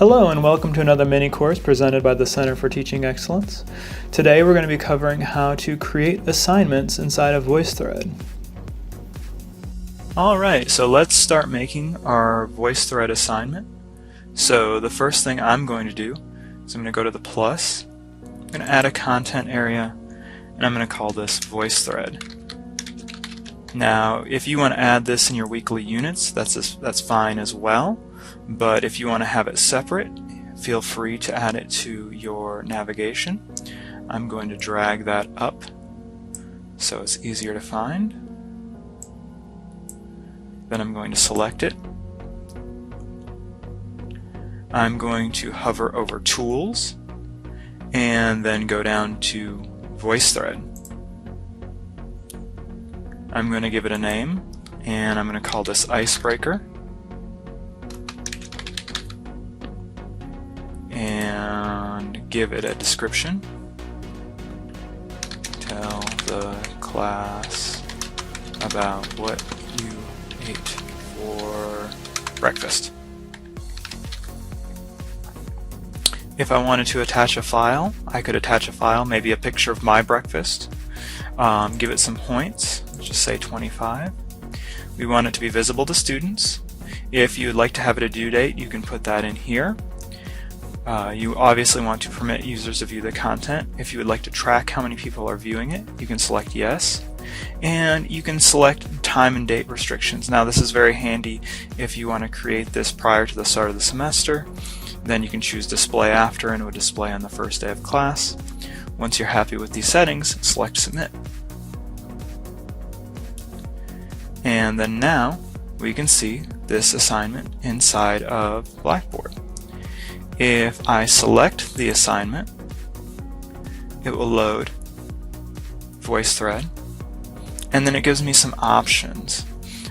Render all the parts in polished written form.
Hello and welcome to another mini course presented by the Center for Teaching Excellence. Today we're going to be covering how to create assignments inside of VoiceThread. Alright, so let's start making our VoiceThread assignment. So the first thing I'm going to do is I'm going to go to the plus, I'm going to add a content area, and I'm going to call this VoiceThread. Now if you want to add this in your weekly units, that's fine as well. But if you want to have it separate, feel free to add it to your navigation. I'm going to drag that up so it's easier to find. Then I'm going to select it. I'm going to hover over Tools and then go down to VoiceThread. I'm going to give it a name and I'm going to call this Icebreaker. And give it a description. Tell the class about what you ate for breakfast. If I wanted to attach a file, I could attach a file, maybe a picture of my breakfast. Give it some points, just say 25. We want it to be visible to students. If you'd like to have it a due date, you can put that in here. You obviously want to permit users to view the content. If you would like to track how many people are viewing it, you can select yes. And you can select time and date restrictions. Now this is very handy if you want to create this prior to the start of the semester. Then you can choose display after and it would display on the first day of class. Once you're happy with these settings, select submit. And then now we can see this assignment inside of Blackboard. If I select the assignment, it will load VoiceThread, and then it gives me some options.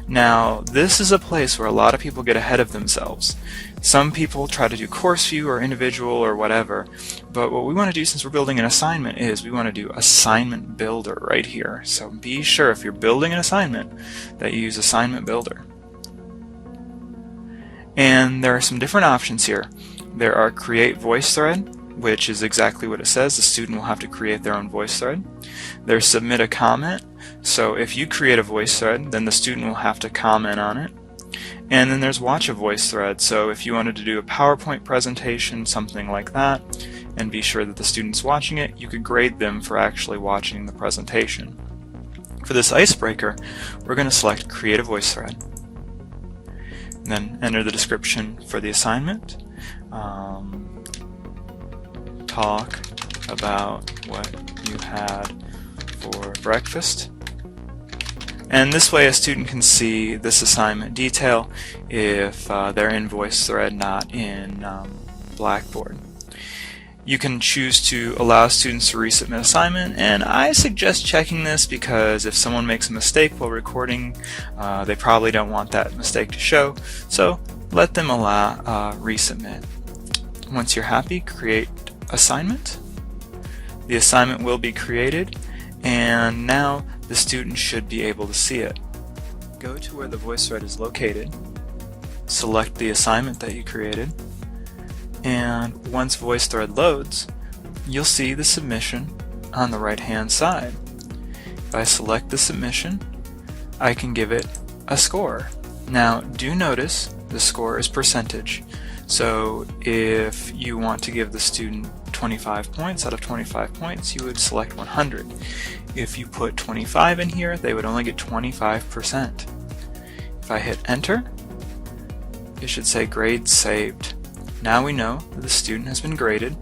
Now, this is a place where a lot of people get ahead of themselves. Some people try to do course view or individual or whatever, but what we want to do since we're building an assignment is we want to do assignment builder right here. So be sure if you're building an assignment that you use assignment builder. And there are some different options here. There are create VoiceThread, which is exactly what it says. The student will have to create their own VoiceThread. There's submit a comment. So if you create a VoiceThread, then the student will have to comment on it. And then there's watch a VoiceThread. So if you wanted to do a PowerPoint presentation, something like that, and be sure that the student's watching it, you could grade them for actually watching the presentation. For this icebreaker, we're going to select create a VoiceThread. And then enter the description for the assignment. Talk about what you had for breakfast. And this way a student can see this assignment detail if they're in VoiceThread, not in Blackboard. You can choose to allow students to resubmit assignment, and I suggest checking this because if someone makes a mistake while recording, they probably don't want that mistake to show, so let them allow resubmit. Once you're happy, create assignment. The assignment will be created, and now the student should be able to see it. Go to where the VoiceThread is located, select the assignment that you created, and once VoiceThread loads, you'll see the submission on the right hand side. If I select the submission, I can give it a score. Now do notice the score is percentage. So if you want to give the student 25 points out of 25 points, you would select 100. If you put 25 in here, they would only get 25%. If I hit enter, it should say grade saved. Now we know that the student has been graded,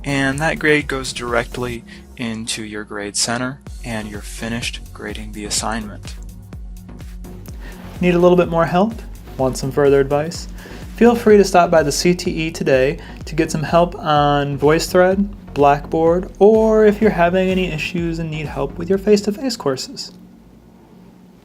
and that grade goes directly into your grade center, and you're finished grading the assignment. Need a little bit more help? Want some further advice? Feel free to stop by the CTE today to get some help on VoiceThread, Blackboard, or if you're having any issues and need help with your face-to-face courses.